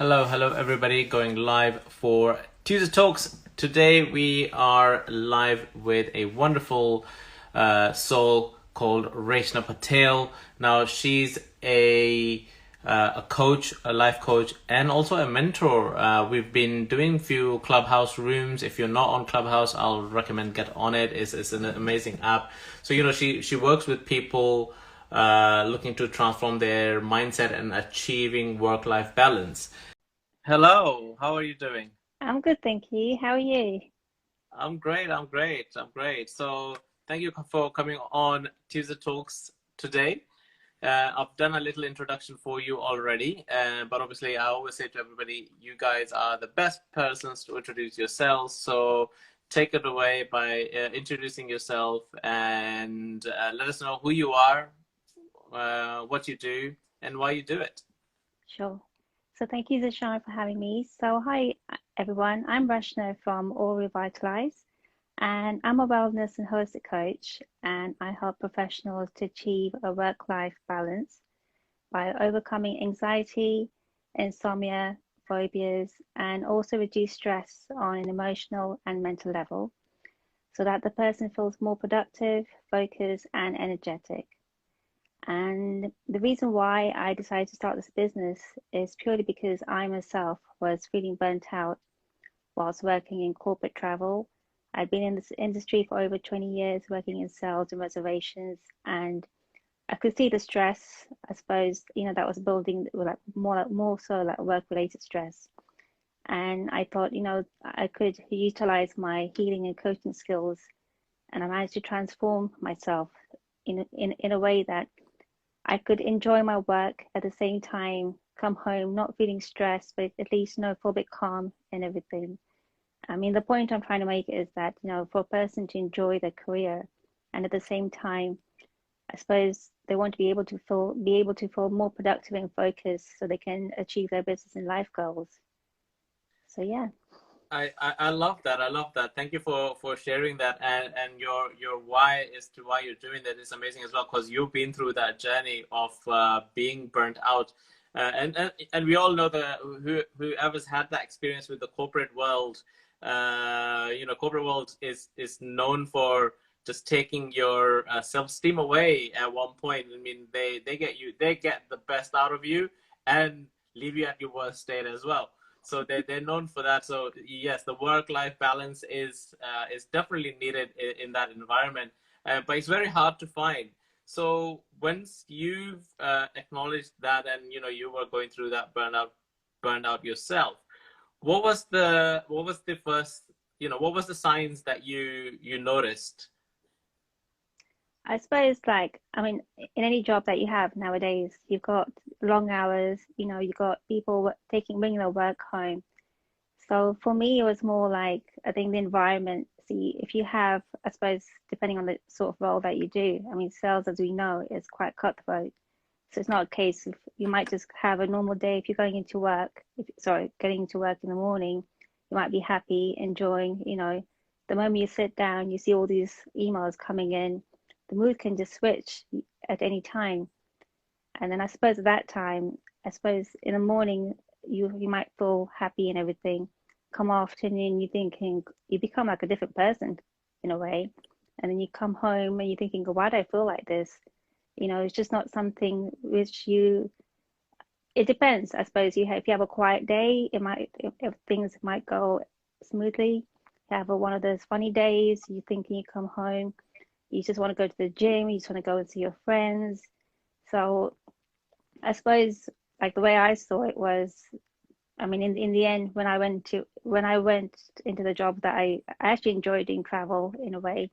Hello everybody, going live for Tuesday Talks. Today we are live with a wonderful soul called Reshna Patel. Now she's a coach, a life coach, and also a mentor. We've been doing a few Clubhouse rooms. If you're not on Clubhouse, I'll recommend get on it. It's an amazing app. So she works with people looking to transform their mindset and achieving work-life balance. Hello, how are you doing? I'm good, thank you. How are you? I'm great. So thank you for coming on Tuesday Talks today. I've done a little introduction for you already, but obviously I always say to everybody, you guys are the best persons to introduce yourselves. So take it away by introducing yourself and let us know who you are, what you do, and why you do it. Sure. So thank you, Zashar, for having me. So hi, everyone. I'm Reshna from All Revitalize, and I'm a wellness and holistic coach, and I help professionals to achieve a work-life balance by overcoming anxiety, insomnia, phobias, and also reduce stress on an emotional and mental level so that the person feels more productive, focused, and energetic. And the reason why I decided to start this business is purely because I myself was feeling burnt out whilst working in corporate travel. I'd been in this industry for over 20 years, working in sales and reservations, and I could see the stress, I suppose, that was building like more so like work-related stress. And I thought, I could utilize my healing and coaching skills, and I managed to transform myself in a way that I could enjoy my work at the same time, come home not feeling stressed, but at least feel a bit calm and everything. I mean, the point I'm trying to make is that, for a person to enjoy their career and at the same time, I suppose they want to be able to feel more productive and focused so they can achieve their business and life goals. So yeah. I love that. I love that. Thank you for sharing that, and your why as to why you're doing that is amazing as well, because you've been through that journey of being burnt out, and we all know that whoever's had that experience with the corporate world, corporate world is known for just taking your self-esteem away at one point. I mean, they get the best out of you and leave you at your worst state as well. So they're known for that. So yes, the work-life balance is definitely needed in that environment, but it's very hard to find. So once you've acknowledged that, and you were going through that burnout yourself, what was the first, what was the signs that you noticed? I suppose, like, I mean, in any job that you have nowadays, you've got long hours, you've got people bringing their work home. So for me, it was more like, I think the environment. See, if you have, I suppose, depending on the sort of role that you do, I mean, sales, as we know, is quite cutthroat. So it's not a case of you might just have a normal day if you're going into work, getting into work in the morning, you might be happy, enjoying, the moment you sit down, you see all these emails coming in, the mood can just switch at any time. And then I suppose at that time, I suppose in the morning you might feel happy and everything. Come afternoon, you become like a different person in a way. And then you come home and you're thinking, why do I feel like this? It's just not something which it depends. I suppose if you have a quiet day, if things might go smoothly. You have one of those funny days, you thinking you come home, you just want to go to the gym, you just want to go and see your friends. So I suppose like the way I saw it was, I mean, in the end, when I went into the job that I actually enjoyed doing travel in a way.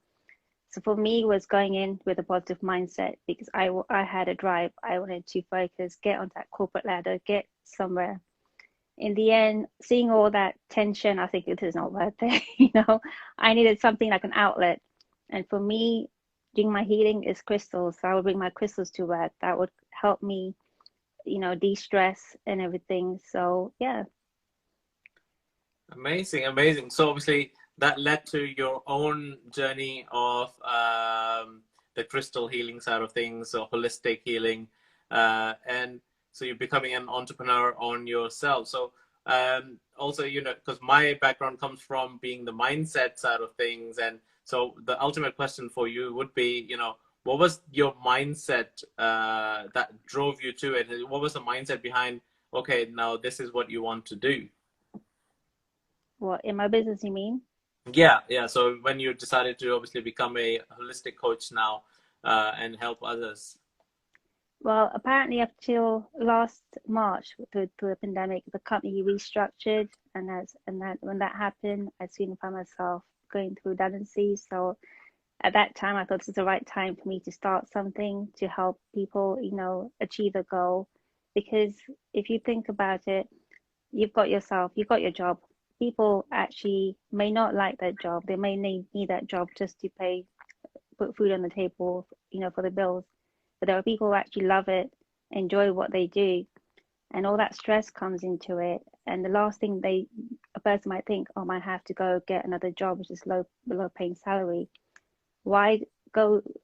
So for me, it was going in with a positive mindset because I had a drive. I wanted to focus, get on that corporate ladder, get somewhere. In the end, seeing all that tension, I think it is not worth it. I needed something like an outlet. And for me, doing my healing is crystals. So I would bring my crystals to work. That would help me, de-stress and everything. So yeah. Amazing, amazing. So obviously that led to your own journey of the crystal healing side of things, or holistic healing. And so you're becoming an entrepreneur on yourself. So also, you know, because my background comes from being the mindset side of things, and so the ultimate question for you would be, you know, what was your mindset that drove you to it? What was the mindset behind, okay, now this is what you want to do? What, in my business, you mean? Yeah, yeah. So when you decided to obviously become a holistic coach now and help others. Well, apparently up till last March, through the pandemic, the company restructured, and that when that happened, I soon found myself going through redundancy. So at that time, I thought this is the right time for me to start something to help people, you know, achieve a goal. Because if you think about it, you've got yourself, you've got your job. People actually may not like that job. They may need that job just to put food on the table, you know, for the bills. But there are people who actually love it, enjoy what they do, and all that stress comes into it. And the last thing a person might think, oh, I might have to go get another job, which is low paying salary. Why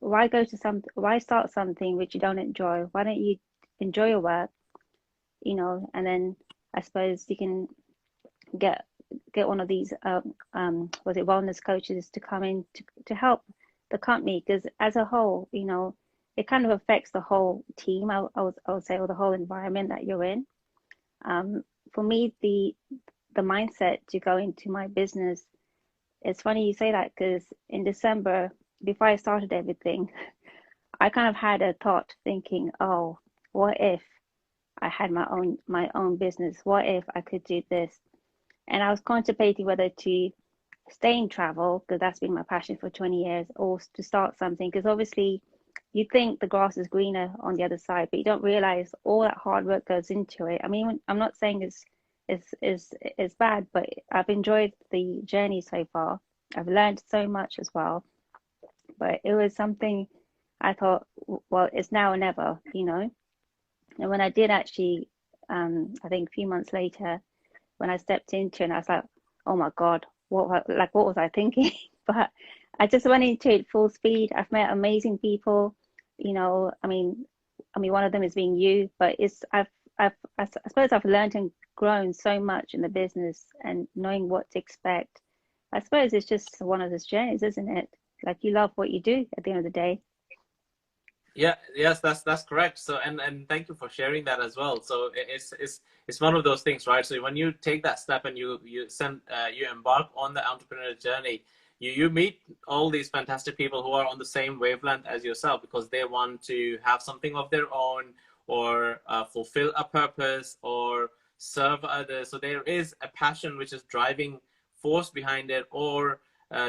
why start something which you don't enjoy? Why don't you enjoy your work, you know, and then I suppose you can get one of these was it wellness coaches to come in to help the company, because as a whole, you know, it kind of affects the whole team. I would say, or the whole environment that you're in. Um, for me, the mindset to go into my business, it's funny you say that, because in December, before I started everything, I kind of had a thought thinking, oh, what if I had my own business? What if I could do this? And I was contemplating whether to stay in travel, because that's been my passion for 20 years, or to start something, because obviously you think the grass is greener on the other side, but you don't realize all that hard work goes into it. I mean, I'm not saying it's bad, but I've enjoyed the journey so far. I've learned so much as well, but it was something I thought, well, it's now or never, you know. And when I did actually, I think a few months later, when I stepped into it, and I was like, oh my God, what was I thinking? But I just went into it full speed. I've met amazing people, you know. I mean, one of them is being you, but I suppose I've learned and grown so much in the business and knowing what to expect. I suppose it's just one of those journeys, isn't it? Like, you love what you do at the end of the day. Yeah, yes, that's correct. So and thank you for sharing that as well. So it's one of those things, right? So when you take that step and you embark on the entrepreneurial journey, you meet all these fantastic people who are on the same wavelength as yourself, because they want to have something of their own, or fulfill a purpose, or serve others. So there is a passion which is driving force behind it, or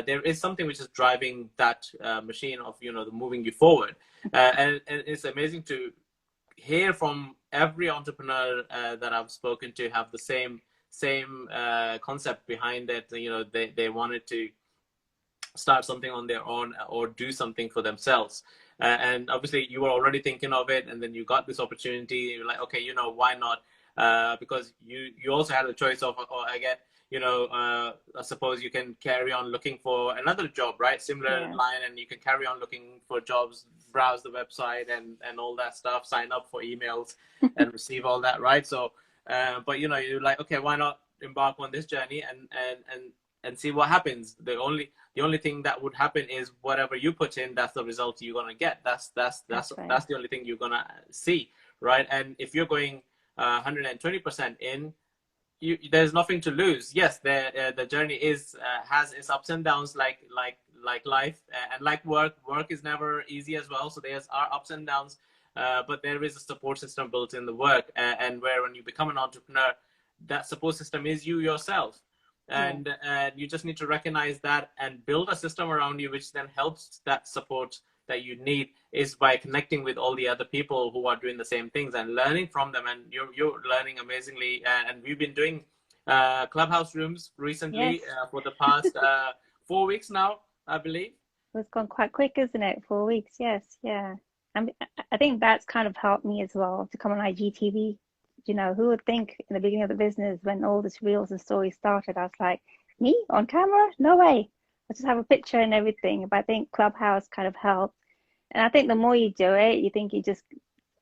there is something which is driving that machine of, you know, moving you forward. And it's amazing to hear from every entrepreneur that I've spoken to have the same concept behind it. You know, they wanted to start something on their own or do something for themselves. And obviously you were already thinking of it, and then you got this opportunity. You're like, okay, you know, why not? Because you also had a choice of, oh, I get, you know, I suppose you can carry on looking for another job, right? Similar Yeah. line, and you can carry on looking for jobs, browse the website and all that stuff, sign up for emails and receive all that, right? So, but you know, you're like, okay, why not embark on this journey and see what happens. The only thing that would happen is whatever you put in, that's the result you're gonna get. That's right. That's the only thing you're gonna see, right? And if you're going 120% in, there's nothing to lose. Yes, the journey has its ups and downs, like life, and like work. Work is never easy as well. So there's our ups and downs, but there is a support system built in the work, and where when you become an entrepreneur, that support system is you yourself. Yeah. And you just need to recognize that and build a system around you, which then helps that support that you need, is by connecting with all the other people who are doing the same things and learning from them. And you're learning amazingly. And we've been doing clubhouse rooms Yes. recently for the past 4 weeks now, I believe. It's gone quite quick, isn't it? 4 weeks. Yes. Yeah. I think that's kind of helped me as well to come on IGTV. You know, who would think in the beginning of the business, when all this reels and stories started, I was like, me on camera? No way. I just have a picture and everything. But I think Clubhouse kind of helped. And I think the more you do it, you think you just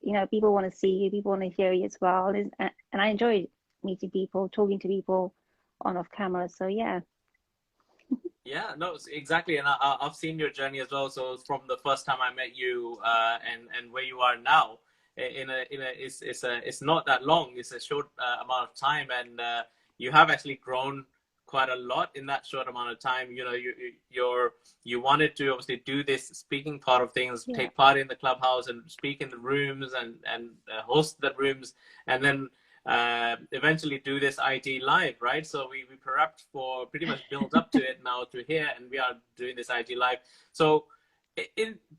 you know, people want to see you, people want to hear you as well. And I enjoy meeting people, talking to people on off camera. So yeah. Yeah, no, exactly, and I've seen your journey as well. So from the first time I met you, and where you are now, it's not that long. It's a short amount of time, and you have actually grown quite a lot in that short amount of time. You know, you wanted to obviously do this speaking part of things, Yeah. take part in the clubhouse and speak in the rooms and host the rooms, and then eventually do this IG live, right? So we prepped for pretty much built up to it now to here, and we are doing this IG live. So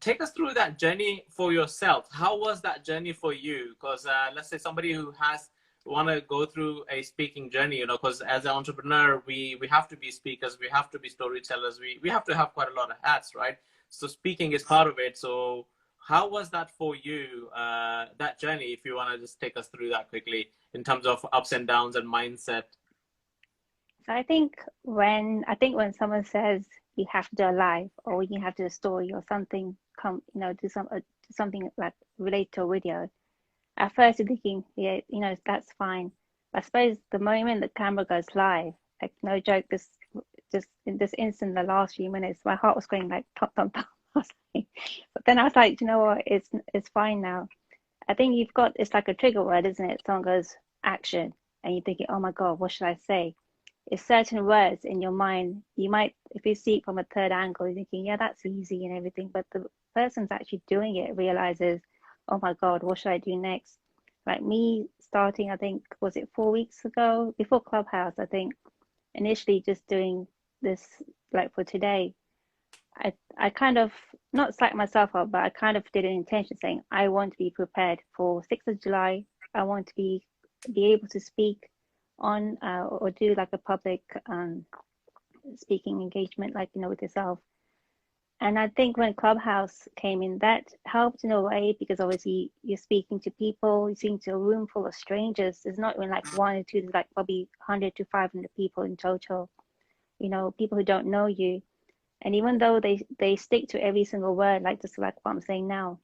take us through that journey for yourself. How was that journey for you? Because let's say somebody who has want to go through a speaking journey, you know, because as an entrepreneur, we have to be speakers, we have to be storytellers, we have to have quite a lot of hats, right? So speaking is part of it. So how was that for you, that journey, if you want to just take us through that quickly in terms of ups and downs and mindset? So I think when someone says you have to do a live or you have to do a story or something, do something like relate to a video. At first you're thinking, yeah, you know, that's fine. I suppose the moment the camera goes live, like no joke, just in this instant, the last few minutes, my heart was going like top, top, top. But then I was like, you know what, it's fine now. I think it's like a trigger word, isn't it? Someone goes action, and you're thinking, oh my God, what should I say? It's certain words in your mind. You might, if you see it from a third angle, you're thinking, yeah, that's easy and everything. But the person's actually doing it realizes, oh my God, what should I do next? Like me starting, I think, was it 4 weeks ago, before Clubhouse, I think, initially just doing this, like for today, I kind of not psyched myself up, but I kind of did an intention saying I want to be prepared for 6th of July. I want to be able to speak on or do like a public speaking engagement, like, you know, with yourself. And I think when Clubhouse came in, that helped in a way because obviously you're speaking to people, you're speaking to a room full of strangers. There's not even like one or two, there's like probably 100 to 500 people in total, you know, people who don't know you. And even though they stick to every single word, like just like what I'm saying now,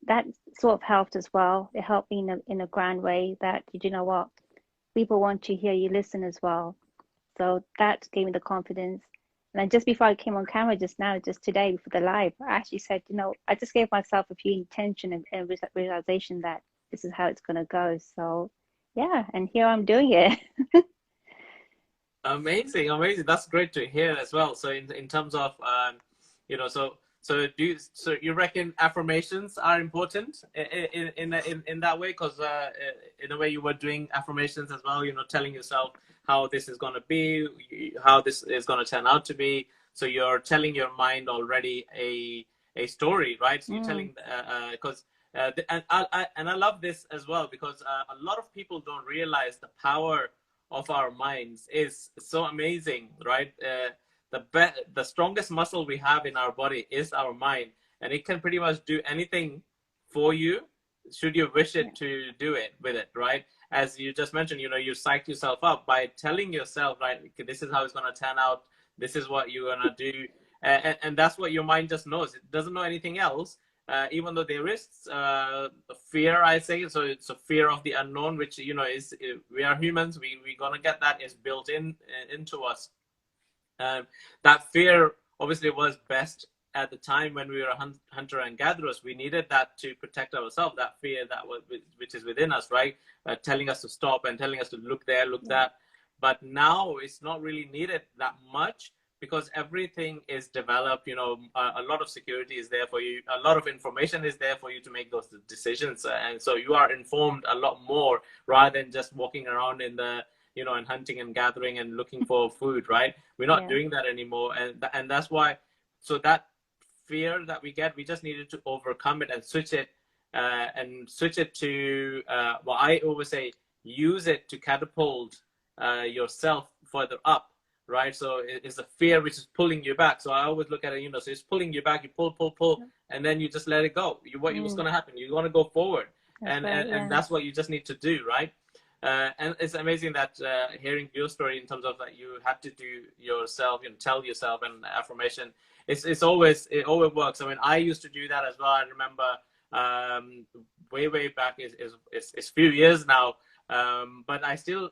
that sort of helped as well. It helped me in a grand way that, you know what, people want to hear you listen as well. So that gave me the confidence. And then just before I came on camera just now, just today for the live, I actually said, you know, I just gave myself a few intention and realization that this is how it's going to go. So yeah, and here I'm doing it. Amazing, amazing. That's great to hear as well. So in terms of you know, so you reckon affirmations are important in that way? Because in a way you were doing affirmations as well, you know, telling yourself how this is going to be, how this is going to turn out to be. So you're telling your mind already a story, right? So you're telling because and I love this as well because a lot of people don't realize the power of our minds is so amazing, right? The strongest muscle we have in our body is our mind, and it can pretty much do anything for you should you wish it to do it with it, right? As you just mentioned, you know, you psych yourself up by telling yourself, right, okay, this is how it's going to turn out, this is what you're going to do, and that's what your mind just knows. It doesn't know anything else. Even though there is fear, I say, so it's a fear of the unknown, which, you know, is, we are humans, we're gonna get that, is built into us. That fear obviously was best at the time when we were hunter and gatherers. We needed that to protect ourselves, that fear that was, which is within us, right? Telling us to stop and telling us to look there, look that. But now it's not really needed that much, because everything is developed. You know, a lot of security is there for you, a lot of information is there for you to make those decisions, and so you are informed a lot more rather than just walking around in the, you know, and hunting and gathering and looking for food, right? We're not doing that anymore, and that's why. So that fear that we get, we just needed to overcome it and switch it to well, I always say, use it to catapult yourself further up, right? So it's a fear which is pulling you back. So I always look at it, you know, so it's pulling you back, you pull, and then you just let it go. What's going to happen? You want to go forward, and that's what you just need to do, right? And it's amazing that hearing your story in terms of that you had to do yourself, you know, tell yourself an affirmation. It always works. I mean, I used to do that as well. I remember way back is few years now. But I still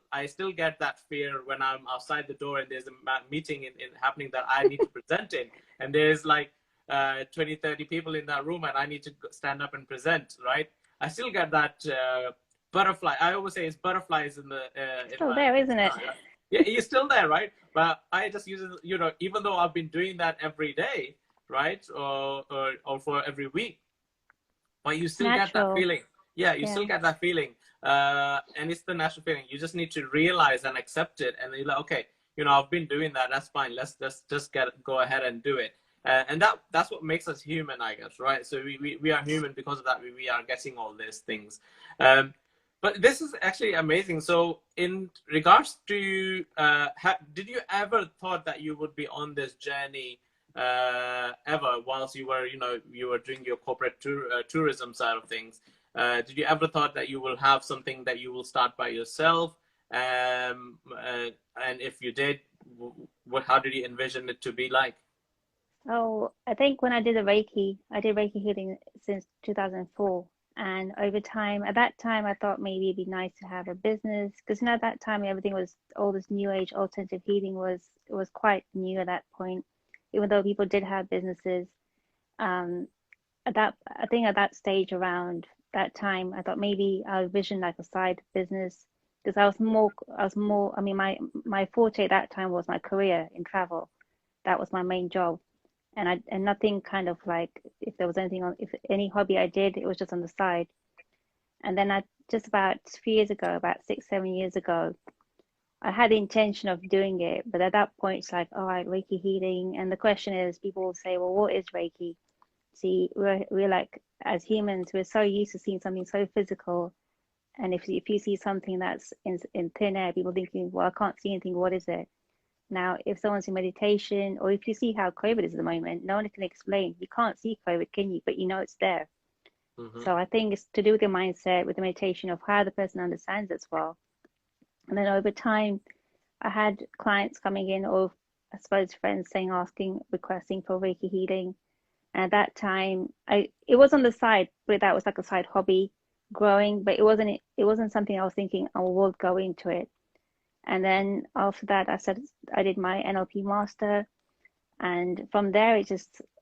get that fear when I'm outside the door and there's a meeting in happening that I need to present in, and there's like 20, 30 people in that room, and I need to stand up and present, right? I still get that butterfly. I always say it's butterflies in the Still there, isn't it? yeah, he's still there, right? But I just use it, you know, even though I've been doing that every day, right, or for every week, but you still get that Natural. feeling. Yeah, you Yeah. still get that feeling, and it's the natural feeling. You just need to realize and accept it, and you're like, okay, you know, I've been doing that. That's fine. Let's just go ahead and do it. And that's what makes us human, I guess, right? So we are human because of that. We are getting all these things. But this is actually amazing. So in regards to, did you ever thought that you would be on this journey ever whilst you were, you know, you were doing your corporate tourism side of things? Did you ever thought that you will have something that you will start by yourself? And if you did, how did you envision it to be like? So I think when I did Reiki healing since 2004. And over time, at that time, I thought maybe it'd be nice to have a business because, you know, at that time, everything was all this new age alternative healing was quite new at that point, even though people did have businesses. Um, I think at that stage around that time, I thought maybe I would vision like a side business because I was more, I mean, my forte at that time was my career in travel. That was my main job. And nothing kind of like if there was anything on if any hobby I did, it was just on the side. And then I just about a few years ago, about 6, 7 years ago, I had the intention of doing it, but at that point it's like, all right, Reiki healing. And the question is, people will say, well, what is Reiki? See, we're like as humans, we're so used to seeing something so physical. And if you see something that's in thin air, people thinking, well, I can't see anything, what is it? Now, if someone's in meditation, or if you see how COVID is at the moment, no one can explain. You can't see COVID, can you? But you know it's there. Mm-hmm. So I think it's to do with your mindset, with the meditation of how the person understands it as well. And then over time, I had clients coming in, or I suppose friends saying, asking, requesting for Reiki healing. And at that time, it was on the side, but that was like a side hobby growing, but it wasn't something I was thinking I will go into it. And then after that, I did my NLP master, and from there,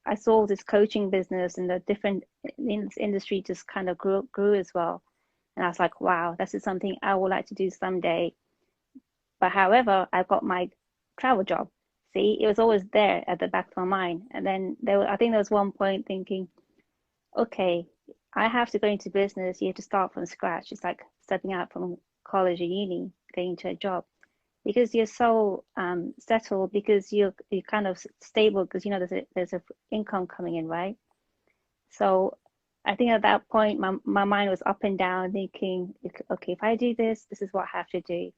I saw this coaching business and the different in this industry just kind of grew as well. And I was like, wow, this is something I would like to do someday. But however, I got my travel job. See, it was always there at the back of my mind. And then I think there was one point thinking, okay, I have to go into business. You have to start from scratch. It's like stepping out from college or uni, going into a job because you're so settled because you're kind of stable because you know there's a income coming in, right? So I think at that point my mind was up and down thinking, okay, if I do this, this is what I have to do.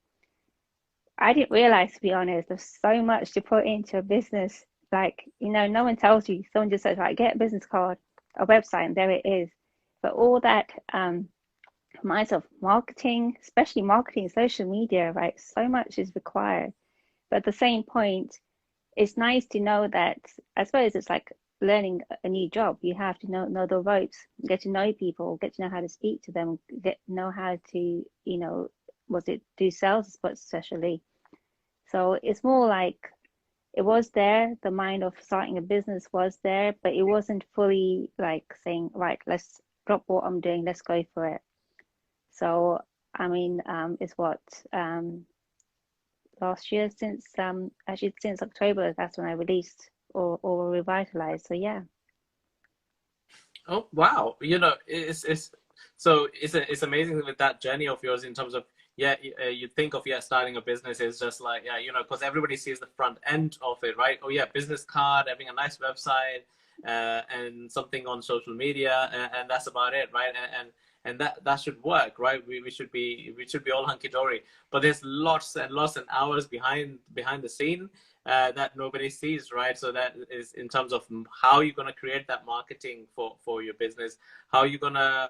I didn't realize, to be honest, there's so much to put into a business. Like, you know, no one tells you. Someone just says, right, get a business card, a website, and there it is. But all that myself, marketing, especially marketing, social media, right? So much is required. But at the same point, it's nice to know that I suppose it's like learning a new job. You have to know the ropes, get to know people, get to know how to speak to them, know how to, you know, was it do sales, but especially. So it's more like it was there, the mind of starting a business was there, but it wasn't fully like saying, right, let's drop what I'm doing, let's go for it. So I mean, it's what last year since actually since October, that's when I released or revitalized. So yeah. Oh wow! You know, it's so it's amazing with that journey of yours in terms of yeah, you think of yeah starting a business is just like yeah, you know, because everybody sees the front end of it, right? Oh yeah, business card, having a nice website, and something on social media, and that's about it, right? And that should work, right? We should be all hunky dory, but there's lots and lots and hours behind the scene that nobody sees, right? So that is in terms of how you're going to create that marketing for your business, how you're going to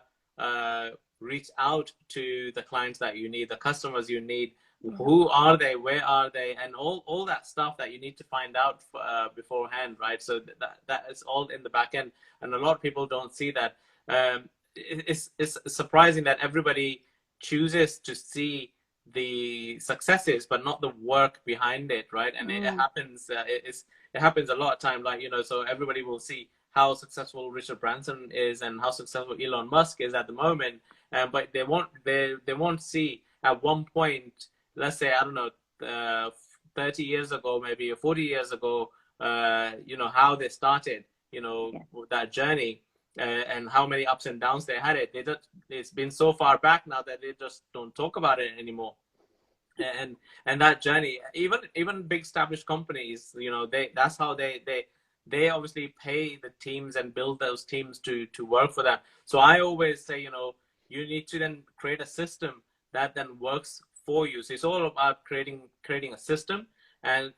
reach out to the clients that you need, the customers you need, Yeah. who are they, where are they, and all that stuff that you need to find out beforehand, right? So that is all in the back end, and a lot of people don't see that. it's surprising that everybody chooses to see the successes but not the work behind it, right? And it happens it happens a lot of time, like, you know, so everybody will see how successful Richard Branson is and how successful Elon Musk is at the moment, but they won't see at one point, let's say, I don't know, 30 years ago maybe, or 40 years ago, you know, how they started, you know, with that journey, and how many ups and downs they had. It's been so far back now that they just don't talk about it anymore. And that journey, even big established companies, you know, that's how they obviously pay the teams and build those teams to work for them. So I always say, you know, you need to then create a system that then works for you. So it's all about creating a system, and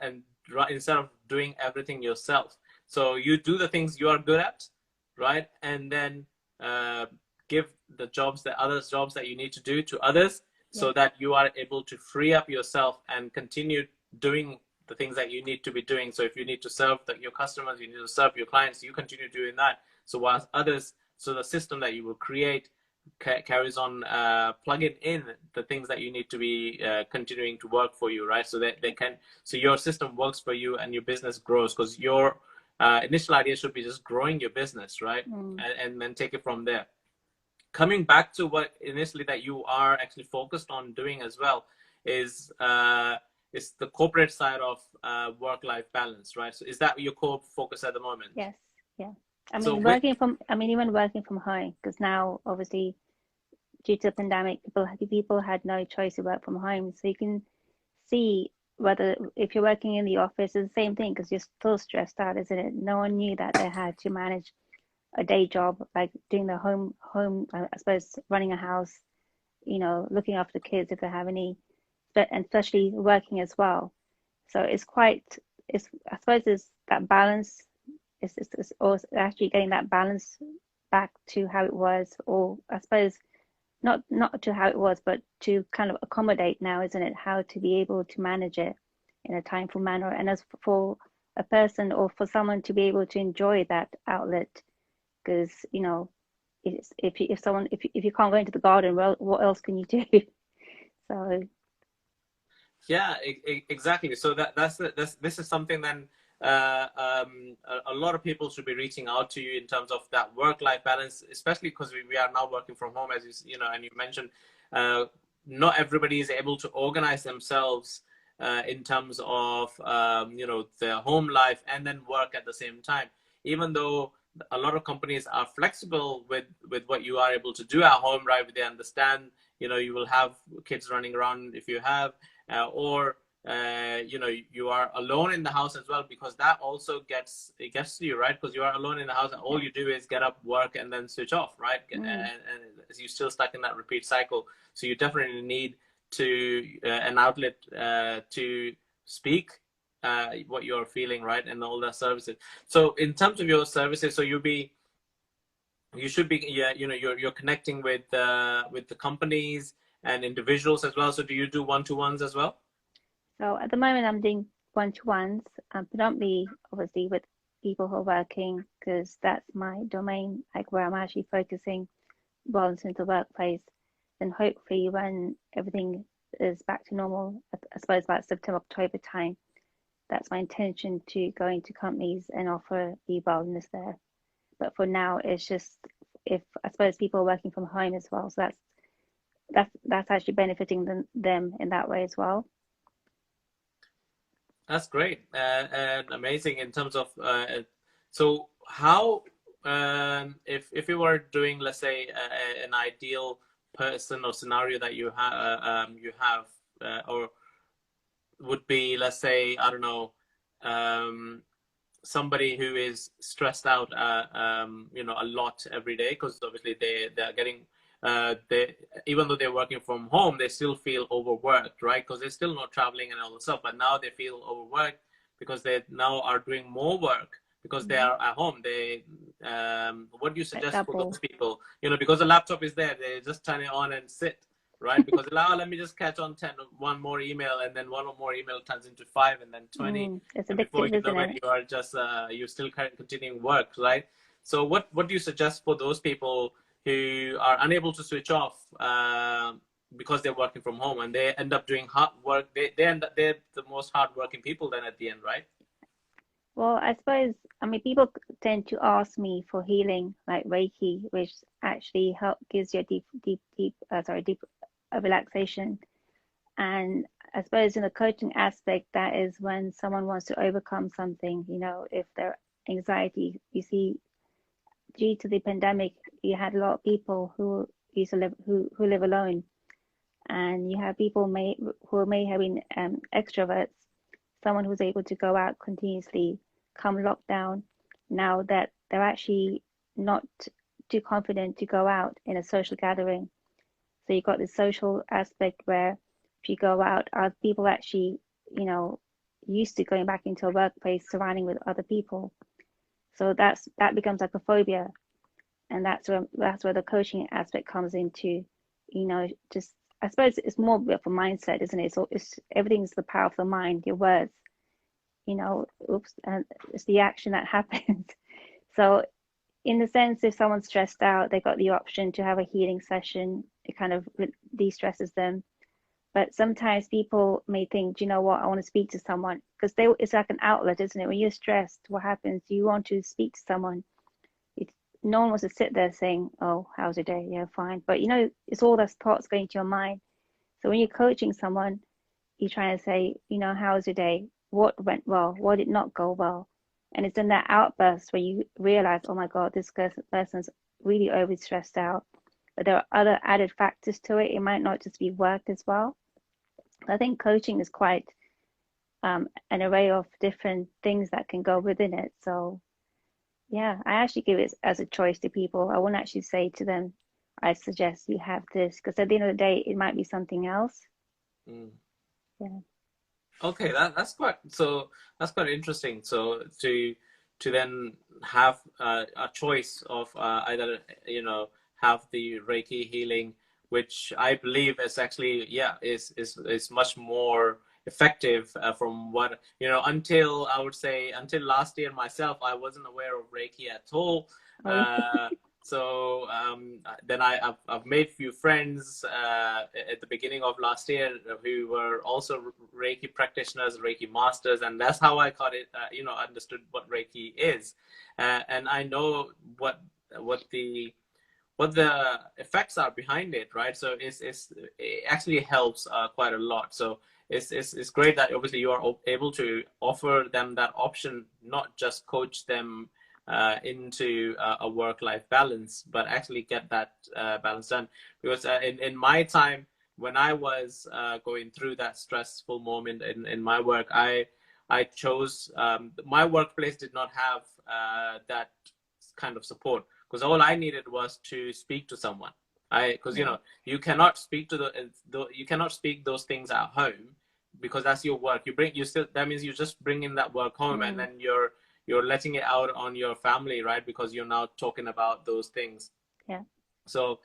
instead of doing everything yourself. So you do the things you are good at, right? And then give the jobs that you need to do to others, so that you are able to free up yourself and continue doing the things that you need to be doing. So if you need to serve your customers, you need to serve your clients, you continue doing that. So whilst others, so the system that you will create carries on plugging in the things that you need to be continuing to work for you, right? So that so your system works for you and your business grows, because your initial idea should be just growing your business, right? And then take it from there. Coming back to what initially that you are actually focused on doing as well is the corporate side of work-life balance, right? So is that your core focus at the moment? Yes, yeah. I mean, So even working from home, because now obviously due to the pandemic, people had no choice to work from home. So you can see whether if you're working in the office, it's the same thing, because you're still stressed out, isn't it? No one knew that they had to manage a day job, like doing the home, I suppose, running a house, you know, looking after the kids if they have any, and especially working as well. So I suppose it's that balance. It's also actually getting that balance back to how it was, or I suppose not to how it was, but to kind of accommodate now, isn't it? How to be able to manage it in a timeful manner, and as for a person or for someone to be able to enjoy that outlet, because you know, if you can't go into the garden, well, what else can you do? So yeah, exactly. So this is something then a lot of people should be reaching out to you in terms of that work-life balance, especially because we are now working from home, as you know, and you mentioned, not everybody is able to organize themselves in terms of you know, their home life and then work at the same time. Even though a lot of companies are flexible with what you are able to do at home, right? They understand, you know, you will have kids running around if you have, or you know, you are alone in the house as well, because that also gets to you, right? Because you are alone in the house and all you do is get up, work, and then switch off, right? And you're still stuck in that repeat cycle. So you definitely need an outlet to speak what you're feeling, right? And all that services. So in terms of your services, so you should be, yeah, you know, you're connecting with the companies and individuals as well. So do you do one-to-ones as well? So at the moment, I'm doing one-to-ones, predominantly, obviously, with people who are working, because that's my domain, like where I'm actually focusing well into the workplace. Then hopefully, when everything is back to normal, I suppose about September, October time, that's my intention to go into companies and offer the wellness there. But for now, it's just, if I suppose people are working from home as well, so that's actually benefiting them in that way as well. That's great and amazing in terms of so how if you were doing, let's say, an ideal person or scenario that you have or would be, let's say, I don't know, somebody who is stressed out you know, a lot every day, because obviously they're getting they, even though they're working from home, they still feel overworked, right? Because they're still not traveling and all the stuff, but now they feel overworked because they now are doing more work because they are at home. What do you suggest for those people? You know, because the laptop is there, they just turn it on and sit, right? Because let me just catch on one more email, and then one more email turns into 5 and then 20. It's and addictive, before you know isn't it, you are just you're still continuing work, right? So what do you suggest for those people who are unable to switch off because they're working from home, and they end up doing hard work. They're the most hardworking people then at the end, right? Well, I suppose, I mean, people tend to ask me for healing, like Reiki, which actually gives you a deep relaxation. And I suppose in the coaching aspect, that is when someone wants to overcome something, if their anxiety, you see, due to the pandemic, you had a lot of people who used to live, who live alone. And you have people who may have been extroverts, someone who's able to go out continuously, come lockdown, now that they're actually not too confident to go out in a social gathering. So you've got the social aspect where if you go out, are people actually, used to going back into a workplace surrounding with other people. So that becomes like a phobia. And that's where the coaching aspect comes into, just I suppose it's more of a mindset, isn't it? So everything's the power of the mind, your words, and it's the action that happens. So in the sense, if someone's stressed out, they got the option to have a healing session. It kind of de-stresses them. But sometimes people may think, do you know what, I want to speak to someone, because it's like an outlet, isn't it? When you're stressed, what happens? You want to speak to someone. No one wants to sit there saying, oh, how's your day? Yeah, fine. But it's all those thoughts going to your mind. So when you're coaching someone, you're trying to say, how's your day? What went well? What did not go well? And it's in that outburst where you realize, oh my God, this person's really over stressed out. But there are other added factors to it. It might not just be work as well. I think coaching is quite an array of different things that can go within it. So yeah, I actually give it as a choice to people. I wouldn't actually say to them, I suggest you have this, because at the end of the day, it might be something else. Mm. Yeah. Okay, that's quite interesting. So to then have a choice of either have the Reiki healing, which I believe is actually is much more effective from what until I would say until last year myself, I wasn't aware of Reiki at all. Oh, So then I've made few friends at the beginning of last year who were also Reiki practitioners, Reiki masters, and that's how I got it. Understood what Reiki is, and I know what the effects are behind it, right? So it actually helps quite a lot. So it's great that obviously you are able to offer them that option, not just coach them into a work-life balance, but actually get that balance done. Because in my time, when I was going through that stressful moment in my work, I chose my workplace did not have that kind of support, because all I needed was to speak to someone. Because you cannot speak to you cannot speak those things at home, because that's your work. That means you just bring in that work home, and then you're letting it out on your family, right? Because you're now talking about those things. Yeah. So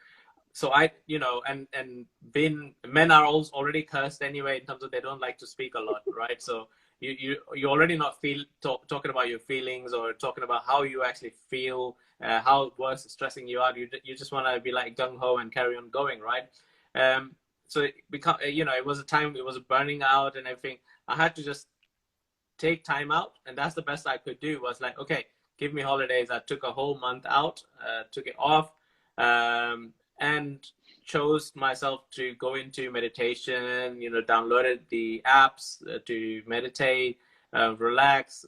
I, and being men are already cursed anyway in terms of they don't like to speak a lot, right? So you already not talking about your feelings or talking about how you actually feel, how it was stressing you out. You just want to be like gung ho and carry on going, right? So it it was a time, it was burning out and everything. I had to just take time out, and that's the best I could do. Was like, okay, give me holidays. I took a whole month out, took it off, and chose myself to go into meditation. Downloaded the apps to meditate, relax,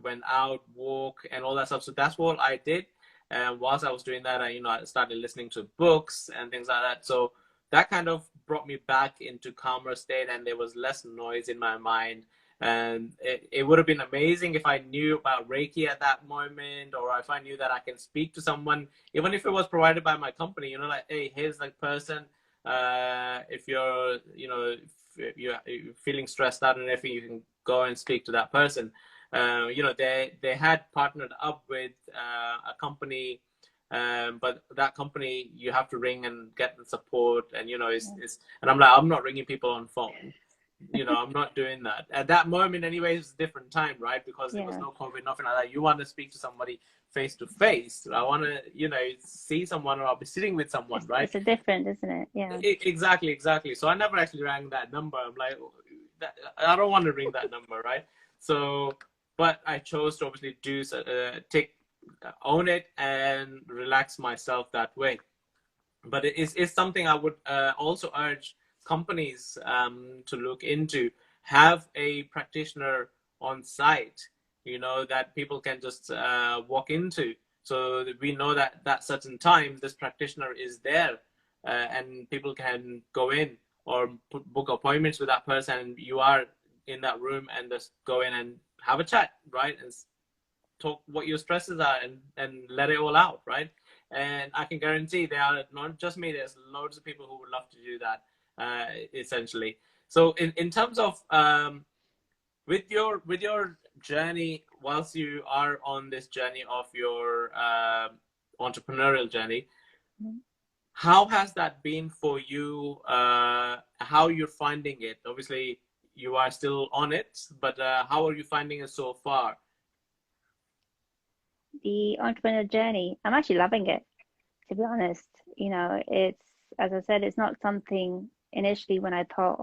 went out, walk, and all that stuff. So that's what I did. And whilst I was doing that, I started listening to books and things like that. So that kind of brought me back into calmer state, and there was less noise in my mind. And it would have been amazing if I knew about Reiki at that moment, or if I knew that I can speak to someone, even if it was provided by my company, like, hey, here's the person. If you're, if you're feeling stressed out and everything, you can go and speak to that person. They had partnered up with a company, but that company you have to ring and get the support, and and I'm like, I'm not ringing people on phone. I'm not doing that at that moment. Anyway, it's a different time, right? Because there was Yeah, no COVID, nothing like that. You want to speak to somebody face to face. I want to, see someone, or I'll be sitting with someone, right? it's a different, isn't it? Yeah. Exactly, exactly. So I never actually rang that number. I'm like, I don't want to ring that number, right? So, but I chose to obviously own it and relax myself that way. But it's something I would also urge companies to look into. Have a practitioner on site, that people can just walk into. So that we know that certain time this practitioner is there, and people can go in or book appointments with that person. And you are in that room and just go in and have a chat, right? And talk what your stresses are, and let it all out, right? And I can guarantee there are not just me, there's loads of people who would love to do that, essentially. So in terms of with your journey, whilst you are on this journey of your entrepreneurial journey, Mm-hmm. how has that been for you? How you're finding it? Obviously you are still on it, but how are you finding it so far? The entrepreneur journey, I'm actually loving it, to be honest. It's, as I said, it's not something initially when I thought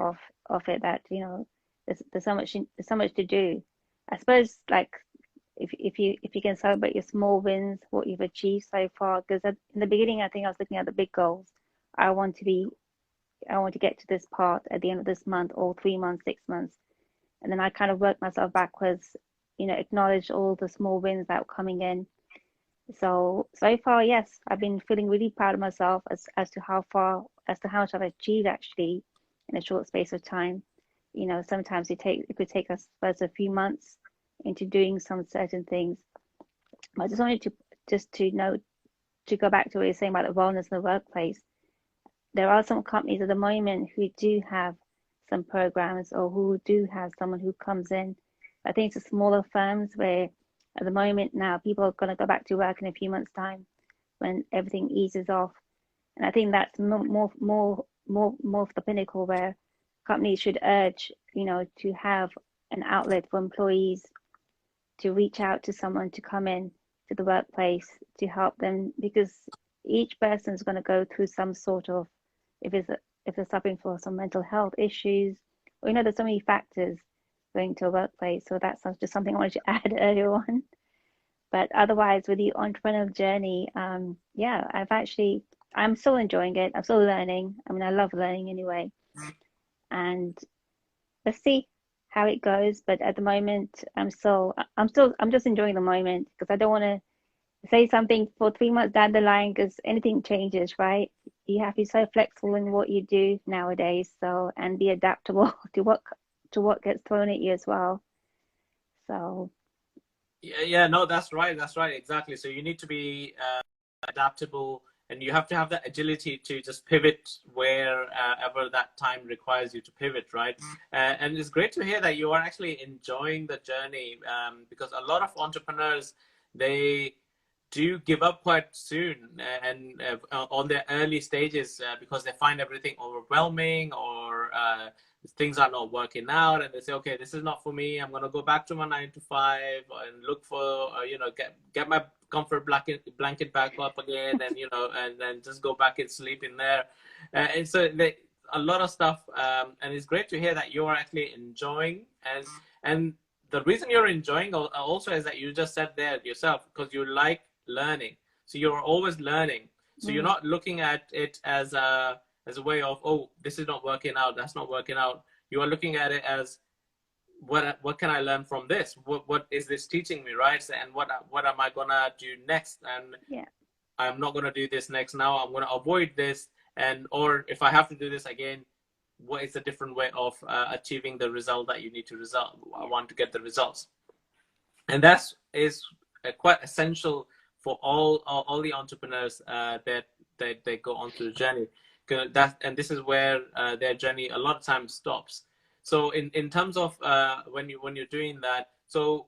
of it that, there's so much to do. I suppose, like, if you can celebrate your small wins, what you've achieved so far, because in the beginning, I think I was looking at the big goals. I want to be, I want to get to this part at the end of this month, or 3 months, 6 months, and then I kind of worked myself backwards. Acknowledge all the small wins that were coming in. So far, yes, I've been feeling really proud of myself as to how much I've achieved actually in a short space of time. Sometimes it could take us first a few months into doing some certain things. But I just wanted to know, to go back to what you're saying about the wellness in the workplace. There are some companies at the moment who do have some programs, or who do have someone who comes in. I think it's the smaller firms where at the moment now people are going to go back to work in a few months' time when everything eases off. And I think that's more of the pinnacle where companies should urge, to have an outlet for employees to reach out to someone to come in to the workplace to help them, because each person is going to go through some sort of, if they're suffering for some mental health issues, or there's so many factors going to a workplace. So that's just something I wanted to add earlier on. But otherwise, with the entrepreneurial journey, yeah, I'm still enjoying it. I'm still learning. I mean, I love learning anyway. And let's see how it goes. But at the moment, I'm just enjoying the moment, because I don't want to say something for 3 months down the line, because anything changes, right? You have to be so flexible in what you do nowadays, so, and be adaptable to what gets thrown at you as well. So Yeah, no, that's right. That's right. Exactly. So you need to be adaptable, and you have to have that agility to just pivot wherever that time requires you to pivot, right? And it's great to hear that you are actually enjoying the journey, because a lot of entrepreneurs, they do give up quite soon, and on their early stages, because they find everything overwhelming, or things are not working out, and they say, okay, this is not for me, I'm going to go back to my 9 to 5 and look for get my comfort blanket back up again, and and then just go back and sleep in there. And so a lot of stuff, and it's great to hear that you're actually enjoying, and the reason you're enjoying also is that you just said there yourself, because you like learning. So you're always learning. So you're not looking at it as a way of, oh, this is not working out, that's not working out. You are looking at it as, what can I learn from this? What is this teaching me, right? And what am I gonna do next? And yeah, I'm not gonna do this next now. I'm gonna avoid this, or if I have to do this again, what is a different way of achieving the result that you need to I want to get the results. And that is quite essential for all the entrepreneurs that they go on to the journey. And this is where their journey a lot of times stops. So in terms of when you're doing that, so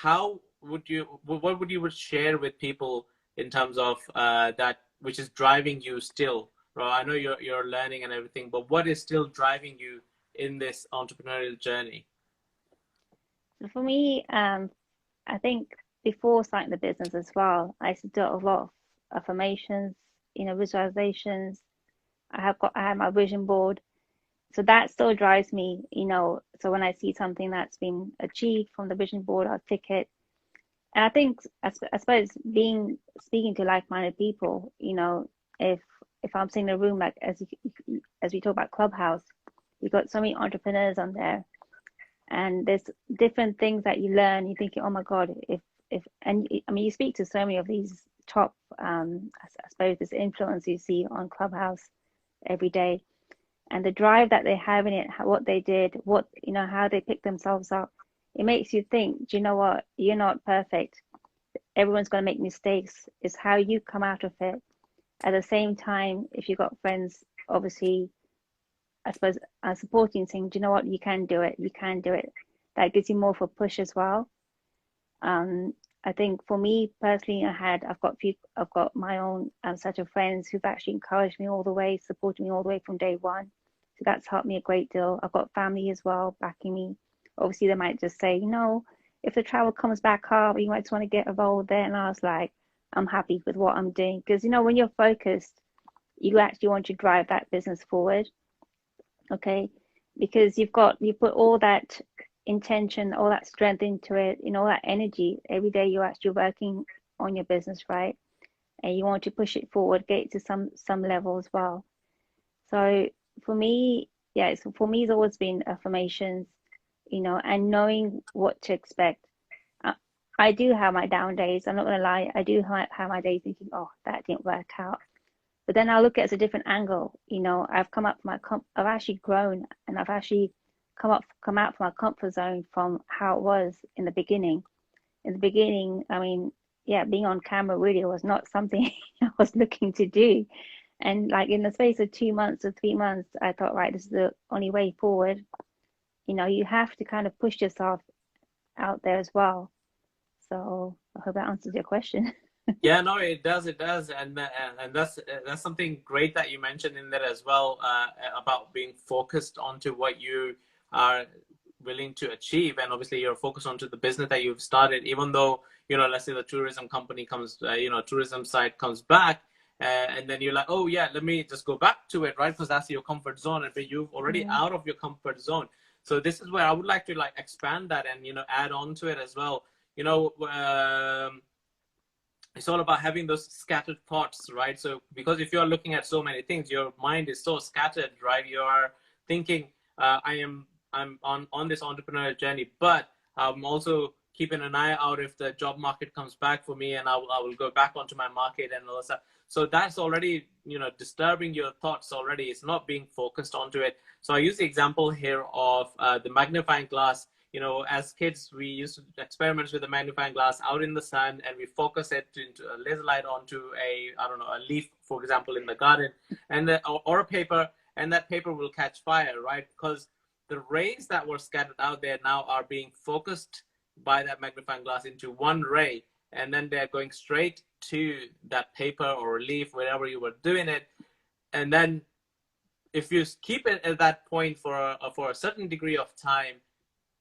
what would you share with people in terms of that which is driving you still? Right? I know you're learning and everything, but what is still driving you in this entrepreneurial journey? So for me, I think before starting the business as well, I used to do a lot of affirmations, visualizations. I have my vision board. So that still drives me, So when I see something that's been achieved from the vision board, I'll tick it. And I think, I suppose, speaking to like-minded people, if I'm seeing a room, like as we talk about Clubhouse, you've got so many entrepreneurs on there, and there's different things that you learn. You're thinking, oh my God, and I mean, you speak to so many of these top, I suppose, this influence you see on Clubhouse every day, and the drive that they have in it, what they did, how they picked themselves up. It makes you think, do you know what? You're not perfect. Everyone's going to make mistakes. It's how you come out of it. At the same time, if you've got friends, obviously, I suppose, are supporting, saying, do you know what? You can do it. You can do it. That gives you more of a push as well. I think for me personally, I've got my own set of friends who've actually encouraged me all the way, supported me all the way from day one. So that's helped me a great deal. I've got family as well backing me. Obviously, they might just say, if the travel comes back up, you might just want to get involved there. And I was like, I'm happy with what I'm doing. Because, when you're focused, you actually want to drive that business forward. Okay. Because you put all that intention, all that strength into it, all that energy. Every day you're actually working on your business, right? And you want to push it forward, get it to some level as well. So for me, for me, it's always been affirmations, and knowing what to expect. I do have my down days. I'm not gonna lie. I do have my days thinking, oh, that didn't work out. But then I'll look at it as a different angle. I've come up I've actually grown, and I've actually come out from my comfort zone from how it was in the beginning. In the beginning, I mean, being on camera really was not something I was looking to do. And like in the space of 2 months or 3 months, I thought, right, this is the only way forward. You have to kind of push yourself out there as well. So I hope that answers your question. Yeah, no, it does, and that's something great that you mentioned in there as well, about being focused onto what you are willing to achieve, and obviously you're focused onto the business that you've started, even though let's say the tourism company comes, tourism side comes back, and then you're like, oh yeah, let me just go back to it, right? Because that's your comfort zone, but you've already out of your comfort zone. So this is where I would like to like expand that and add on to it as well. It's all about having those scattered thoughts, right? So because if you're looking at so many things, your mind is so scattered, right? You are thinking, I'm on this entrepreneurial journey, but I'm also keeping an eye out if the job market comes back for me, and I will go back onto my market and all that stuff. So that's already disturbing your thoughts already. It's not being focused onto it. So I use the example here of the magnifying glass. As kids, we used to experiment with the magnifying glass out in the sun, and we focus it into a laser light onto a leaf, for example, in the garden, and or a paper, and that paper will catch fire, right? Because the rays that were scattered out there now are being focused by that magnifying glass into one ray, and then they're going straight to that paper or leaf, wherever you were doing it, and then if you keep it at that point for a certain degree of time,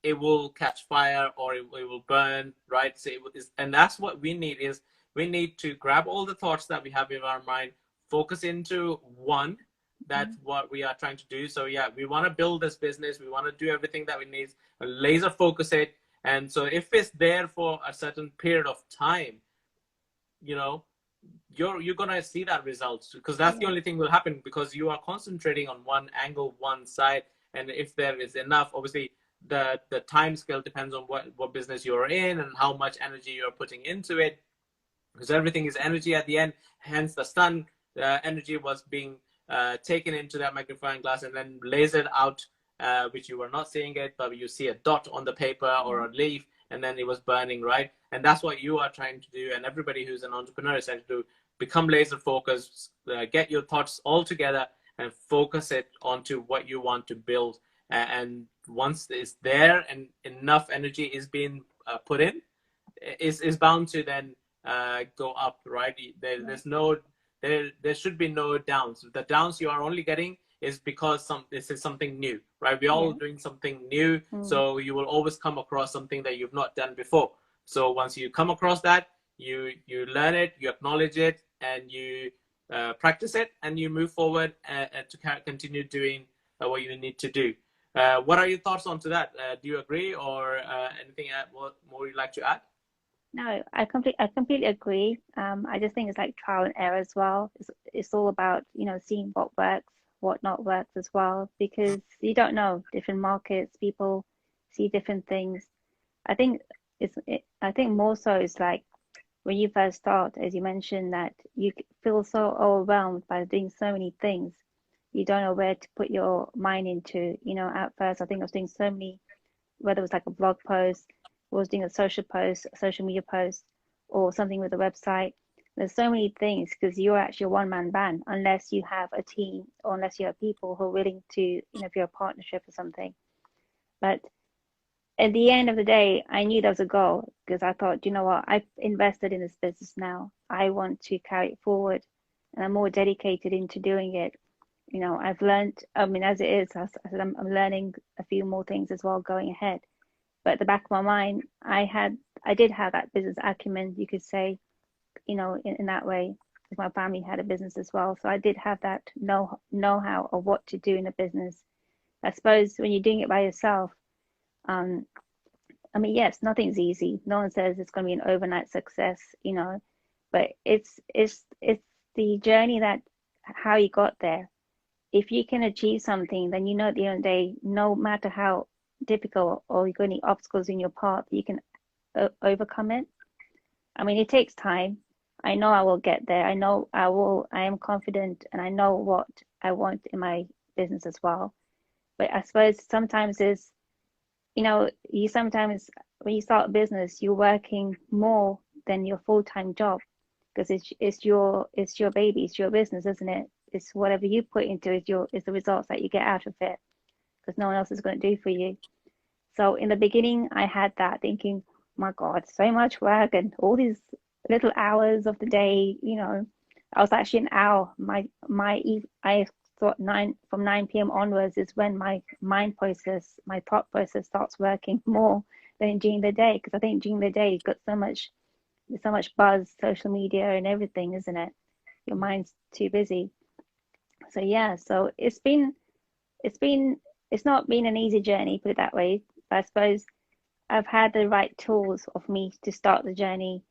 it will catch fire or it will burn, right? So and that's what we need is we need to grab all the thoughts that we have in our mind, focus into one. That's what we are trying to do. So yeah, we want to build this business. We want to do everything that we need, laser focus it. And so if it's there for a certain period of time, you're gonna see that results, because that's the only thing will happen, because you are concentrating on one angle, one side. And if there is enough, obviously the time scale depends on what business you're in and how much energy you're putting into it, because everything is energy at the end. Hence the sun energy was being taken into that magnifying glass and then lasered out, which you were not seeing it, but you see a dot on the paper or a leaf, and then it was burning, right? And that's what you are trying to do, and everybody who's an entrepreneur is trying to do. Become laser focused, get your thoughts all together and focus it onto what you want to build. And once it's there and enough energy is being put in, is bound to then go up, right? There should be no downs. The downs you are only getting is because this is something new, right? We're all Yeah. doing something new, Mm. so you will always come across something that you've not done before. So once you come across that, you learn it, you acknowledge it, and you practice it, and you move forward to continue doing what you need to do. What are your thoughts on to that? Do you agree, or anything more you'd like to add? No, I completely agree. I just think it's like trial and error as well. It's all about, seeing what works, what not works as well, because you don't know different markets, people see different things. I think I think more so it's like when you first start, as you mentioned, that you feel so overwhelmed by doing so many things. You don't know where to put your mind into. At first, I think I was doing so many, whether it was like a blog post, or was doing a social post, a social media post, or something with a website. There's so many things because you're actually a one-man band unless you have a team or unless you have people who are willing to, if you're a partnership or something. But at the end of the day, I knew there was a goal because I thought, you know what, I've invested in this business now. I want to carry it forward and I'm more dedicated into doing it. I've learned, I mean, as it is, I said, I'm learning a few more things as well going ahead. But at the back of my mind, I did have that business acumen, you could say, in that way, because my family had a business as well. So I did have that know-how of what to do in a business. I suppose when you're doing it by yourself, um, I mean, yes, nothing's easy. No one says it's going to be an overnight success, but it's the journey that how you got there. If you can achieve something, then at the end of the day, no matter how difficult or you got any obstacles in your path, you can overcome it. I mean, it takes time. I know I will get there. I know I will. I am confident, and I know what I want in my business as well. But I suppose sometimes is you sometimes when you start a business, you're working more than your full-time job because it's your baby, it's your business, isn't it? It's whatever you put into it, is the results that you get out of it because no one else is going to do for you. So in the beginning, I had that thinking, my God, so much work and all these little hours of the day. I was actually an owl. I thought from 9 p.m. onwards is when my thought process starts working more than during the day. Because I think during the day you've got there's so much buzz, social media and everything, isn't it? Your mind's too busy. So yeah, so it's been it's not been an easy journey, put it that way. But I suppose I've had the right tools of me to start the journey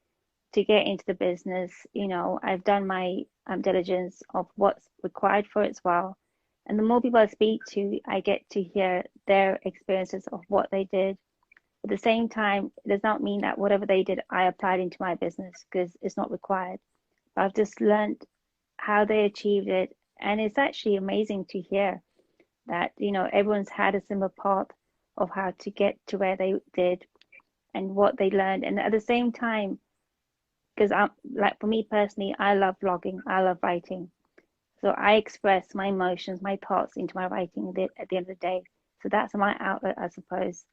to get into the business. I've done my diligence of what's required for it as well. And the more people I speak to, I get to hear their experiences of what they did. At the same time, it does not mean that whatever they did, I applied into my business because it's not required. But I've just learned how they achieved it. And it's actually amazing to hear that, everyone's had a similar path of how to get to where they did and what they learned. And at the same time, because I'm like for me personally, I love blogging, I love writing. So I express my emotions, my thoughts into my writing at the end of the day. So that's my outlet, I suppose.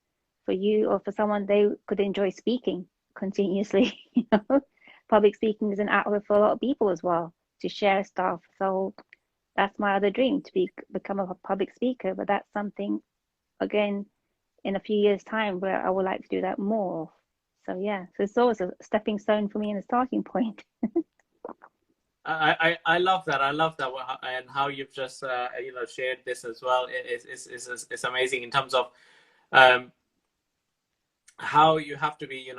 For you or for someone, they could enjoy speaking continuously. Public speaking is an outlet for a lot of people as well to share stuff. So that's my other dream to become a public speaker. But that's something again in a few years' time where I would like to do that more. So yeah, so it's always a stepping stone for me and a starting point. I love that. I love that, and how you've just shared this as well. It's amazing in terms of um, how you have to be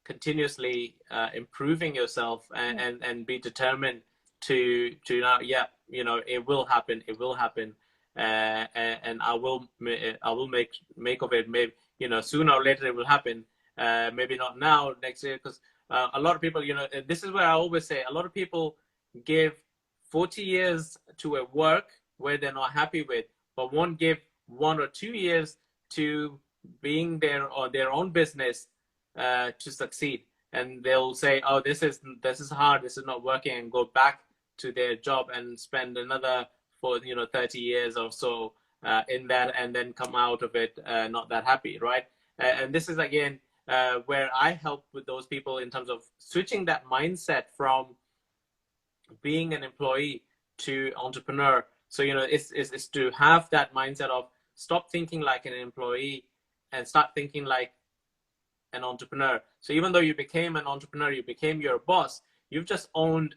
continuously improving yourself and, Yeah. and be determined to yeah, it will happen. It will happen, and I will make of it. Maybe sooner or later it will happen. Maybe not now, next year, because a lot of people, this is where I always say a lot of people give 40 years to a work where they're not happy with, but won't give 1 or 2 years to being their own business to succeed. And they'll say, oh, this is hard, this is not working, and go back to their job and spend another 30 years or so in that, and then come out of it not that happy, right? And this is again where I help with those people in terms of switching that mindset from being an employee to entrepreneur, So, it's to have that mindset of stop thinking like an employee and start thinking like an entrepreneur. So even though you became an entrepreneur, you became your boss, you've just owned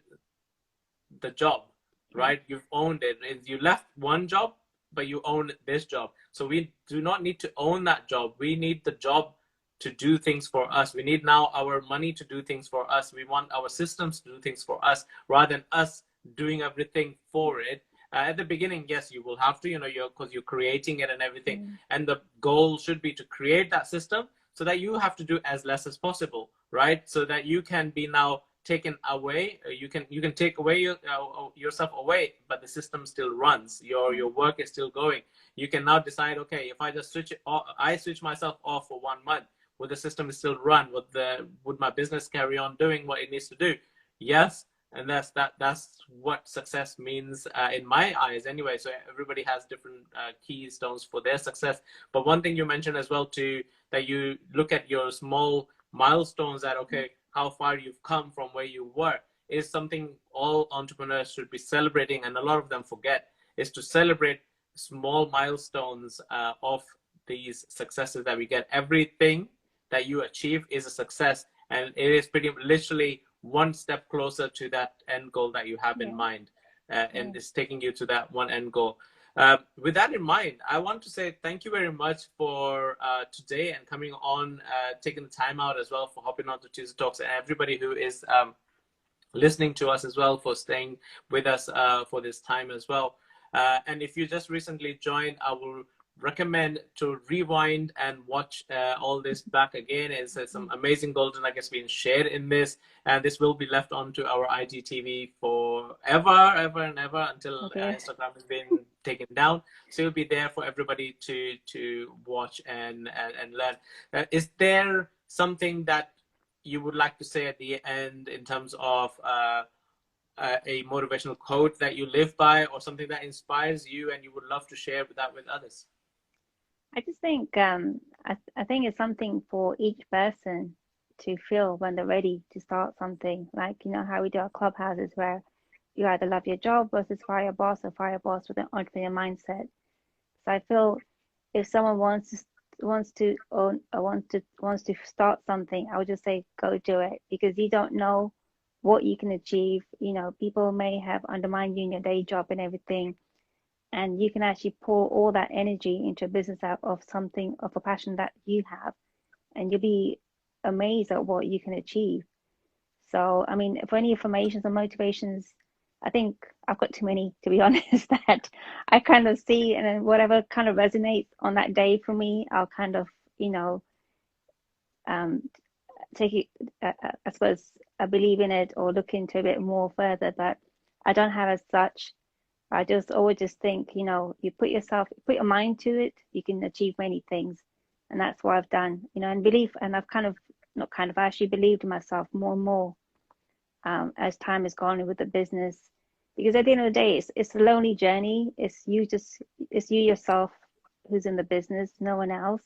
the job, right? You've owned it. You left one job, but you own this job. So we do not need to own that job. We need the job to do things for us. We need now our money to do things for us. We want our systems to do things for us rather than us doing everything for it. At the beginning, yes, you will have to, because you're creating it and everything. And the goal should be to create that system so that you have to do as less as possible, right? So that you can be now taken away. You can take away yourself away, but the system still runs. Your work is still going. You can now decide, okay, if I just switch it off, I switch myself off for 1 month, would the system still run? Would my business carry on doing what it needs to do? Yes. And that's what success means in my eyes anyway. So everybody has different keystones for their success. But one thing you mentioned as well too, that you look at your small milestones, that okay, how far you've come from where you were, is something all entrepreneurs should be celebrating, and a lot of them forget, is to celebrate small milestones of these successes that we get. Everything that you achieve is a success, and it is pretty literally one step closer to that end goal that you have in mind, and it's taking you to that one end goal. With that in mind, I want to say thank you very much for today and coming on, taking the time out as well for hopping on to Tuesday Talks, and everybody who is listening to us as well for staying with us for this time as well. And if you just recently joined, I will recommend to rewind and watch all this back again. It's some amazing golden nuggets being shared in this, and this will be left onto our IGTV for ever and ever until Instagram has been taken down. So it'll be there for everybody to watch and learn. Is there something that you would like to say at the end in terms of a motivational quote that you live by, or something that inspires you and you would love to share that with others? I just think I think it's something for each person to feel when they're ready to start something. Like, how we do our clubhouses, where you either love your job versus fire boss, or fire boss with an entrepreneur mindset. So I feel if someone wants to start something, I would just say go do it, because you don't know what you can achieve. People may have undermined you in your day job and everything, and you can actually pour all that energy into a business out of something, of a passion that you have, and you'll be amazed at what you can achieve. So, I mean, for any affirmations or motivations, I think I've got too many, to be honest, that I kind of see, and then whatever kind of resonates on that day for me, I'll kind of, take it, I suppose I believe in it or look into a bit more further, but I don't have as such. I just always just think, you put your mind to it, you can achieve many things. And that's what I've done, and belief. And I've I actually believed in myself more and more as time has gone with the business. Because at the end of the day, it's a lonely journey. It's you yourself who's in the business, no one else.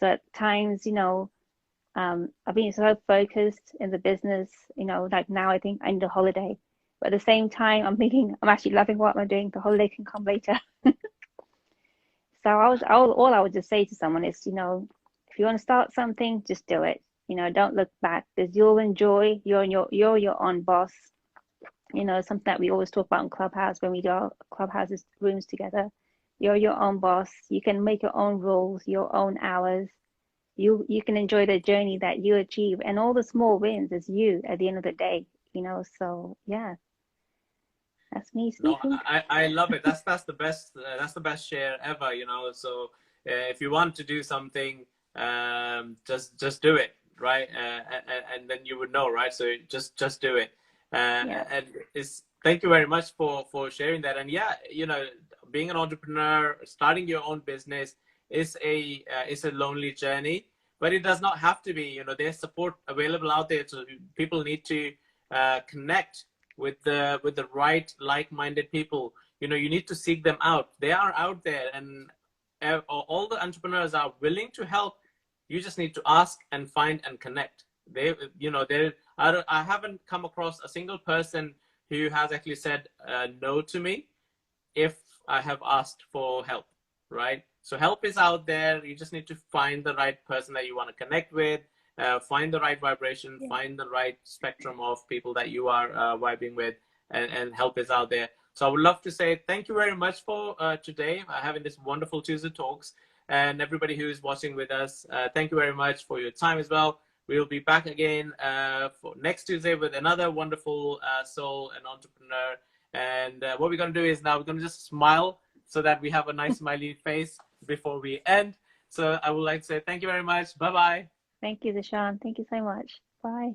So at times, I've been so focused in the business, like now I think I need a holiday. But at the same time, I'm thinking I'm actually loving what I'm doing. The holiday can come later. So all I would just say to someone is, if you want to start something, just do it. Don't look back, because you'll enjoy. You're your own boss. Something that we always talk about in Clubhouse when we do our Clubhouses rooms together. You're your own boss. You can make your own rules, your own hours. You can enjoy the journey that you achieve, and all the small wins is you at the end of the day. So yeah. That's me speaking. No, I love it. That's the best. That's the best share ever. So if you want to do something, just do it, right? And then you would know, right? So just do it. And thank you very much for sharing that. And yeah, being an entrepreneur, starting your own business is a lonely journey, but it does not have to be. There's support available out there. So people need to connect with the right like-minded people. You need to seek them out. They are out there, and all the entrepreneurs are willing to help. You just need to ask and find and connect. I haven't come across a single person who has actually said no to me. If I have asked for help, right? So help is out there. You just need to find the right person that you want to connect with, find the right vibration, Yeah. find the right spectrum of people that you are vibing with, and help is out there. So I would love to say thank you very much for today, having this wonderful Tuesday Talks. And everybody who is watching with us, thank you very much for your time as well. We'll be back again for next Tuesday with another wonderful soul and entrepreneur. And what we're going to do is now we're going to just smile so that we have a nice smiley face before we end. So I would like to say thank you very much. Bye-bye. Thank you, Zishan. Thank you so much. Bye.